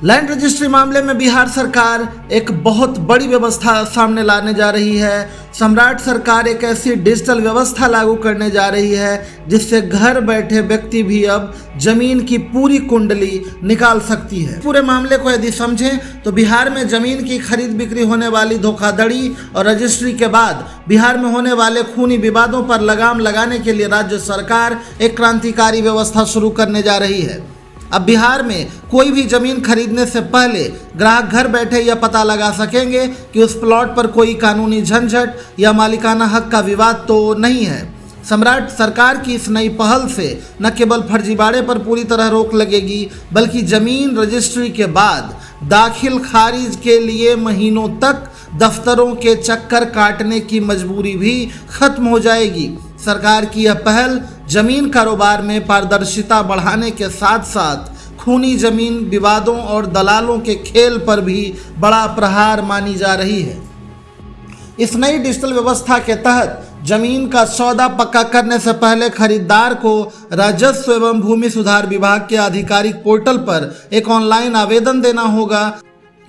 Land registry मामले में बिहार सरकार एक बहुत बड़ी व्यवस्था सामने लाने जा रही है। सम्राट सरकार एक ऐसी डिजिटल व्यवस्था लागू करने जा रही है जिससे घर बैठे व्यक्ति भी अब जमीन की पूरी कुंडली निकाल सकती है। पूरे मामले को यदि समझें तो बिहार में जमीन की खरीद बिक्री होने वाली धोखाधड़ी और रजिस्ट्री के बाद बिहार में होने वाले खूनी विवादों पर लगाम लगाने के लिए राज्य सरकार एक क्रांतिकारी व्यवस्था शुरू करने जा रही है। अब बिहार में कोई भी जमीन खरीदने से पहले ग्राहक घर बैठे यह पता लगा सकेंगे कि उस प्लॉट पर कोई कानूनी झंझट या मालिकाना हक का विवाद तो नहीं है। सम्राट सरकार की इस नई पहल से न केवल फर्जीवाड़े पर पूरी तरह रोक लगेगी बल्कि जमीन रजिस्ट्री के बाद दाखिल खारिज के लिए महीनों तक दफ्तरों के चक्कर काटने की मजबूरी भी खत्म हो जाएगी। सरकार की यह पहल जमीन कारोबार में पारदर्शिता बढ़ाने के साथ साथ खूनी जमीन विवादों और दलालों के खेल पर भी बड़ा प्रहार मानी जा रही है। इस नई डिजिटल व्यवस्था के तहत जमीन का सौदा पक्का करने से पहले खरीदार को राजस्व एवं भूमि सुधार विभाग के आधिकारिक पोर्टल पर एक ऑनलाइन आवेदन देना होगा।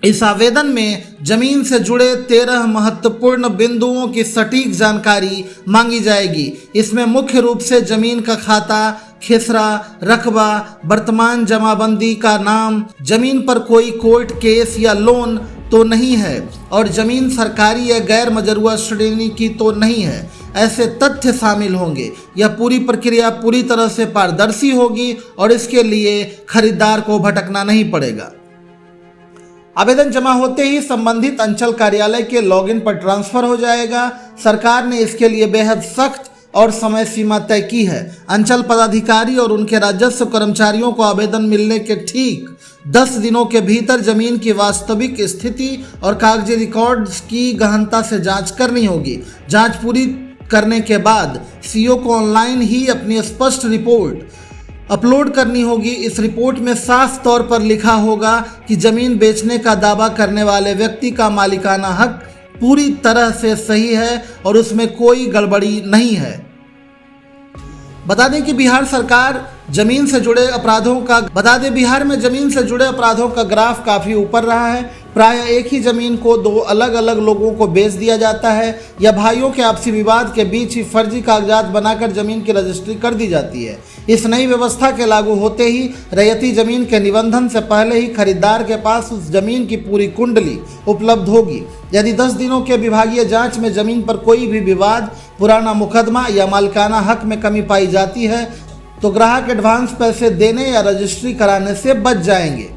इस आवेदन में जमीन से जुड़े 13 महत्वपूर्ण बिंदुओं की सटीक जानकारी मांगी जाएगी। इसमें मुख्य रूप से जमीन का खाता, खेसरा, रकबा, वर्तमान जमाबंदी का नाम, जमीन पर कोई कोर्ट केस या लोन तो नहीं है और जमीन सरकारी या गैर मजरूआ श्रेणी की तो नहीं है, ऐसे तथ्य शामिल होंगे। यह पूरी प्रक्रिया पूरी तरह से पारदर्शी होगी और इसके लिए खरीदार को भटकना नहीं पड़ेगा। आवेदन जमा होते ही संबंधित अंचल कार्यालय के लॉगिन पर ट्रांसफर हो जाएगा। सरकार ने इसके लिए बेहद सख्त और समय सीमा तय की है। अंचल पदाधिकारी और उनके राजस्व कर्मचारियों को आवेदन मिलने के ठीक 10 दिनों के भीतर जमीन की वास्तविक स्थिति और कागजी रिकॉर्ड्स की गहनता से जांच करनी होगी। जांच पूरी करने के बाद सीओ को ऑनलाइन ही अपनी स्पष्ट रिपोर्ट अपलोड करनी होगी। इस रिपोर्ट में साफ तौर पर लिखा होगा कि जमीन बेचने का दावा करने वाले व्यक्ति का मालिकाना हक पूरी तरह से सही है और उसमें कोई गड़बड़ी नहीं है। बता दें कि बिहार सरकार जमीन से जुड़े अपराधों का ग्राफ काफ़ी ऊपर रहा है। प्राय एक ही जमीन को 2 अलग अलग लोगों को बेच दिया जाता है या भाइयों के आपसी विवाद के बीच ही फर्जी कागजात बनाकर जमीन की रजिस्ट्री कर दी जाती है। इस नई व्यवस्था के लागू होते ही रैयती जमीन के निबंधन से पहले ही खरीदार के पास उस जमीन की पूरी कुंडली उपलब्ध होगी। यदि 10 दिनों के विभागीय जांच में जमीन पर कोई भी विवाद, पुराना मुकदमा या मालिकाना हक में कमी पाई जाती है तो ग्राहक एडवांस पैसे देने या रजिस्ट्री कराने से बच जाएंगे।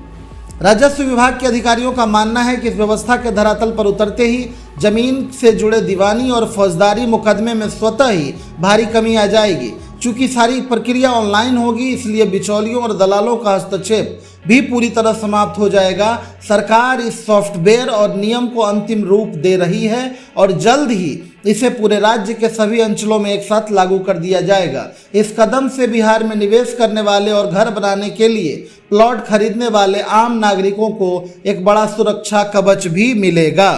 राजस्व विभाग के अधिकारियों का मानना है कि इस व्यवस्था के धरातल पर उतरते ही जमीन से जुड़े दीवानी और फौजदारी मुकदमे में स्वतः ही भारी कमी आ जाएगी। चूंकि सारी प्रक्रिया ऑनलाइन होगी इसलिए बिचौलियों और दलालों का हस्तक्षेप भी पूरी तरह समाप्त हो जाएगा। सरकार इस सॉफ्टवेयर और नियम को अंतिम रूप दे रही है और जल्द ही इसे पूरे राज्य के सभी अंचलों में एक साथ लागू कर दिया जाएगा। इस कदम से बिहार में निवेश करने वाले और घर बनाने के लिए प्लॉट खरीदने वाले आम नागरिकों को एक बड़ा सुरक्षा कवच भी मिलेगा।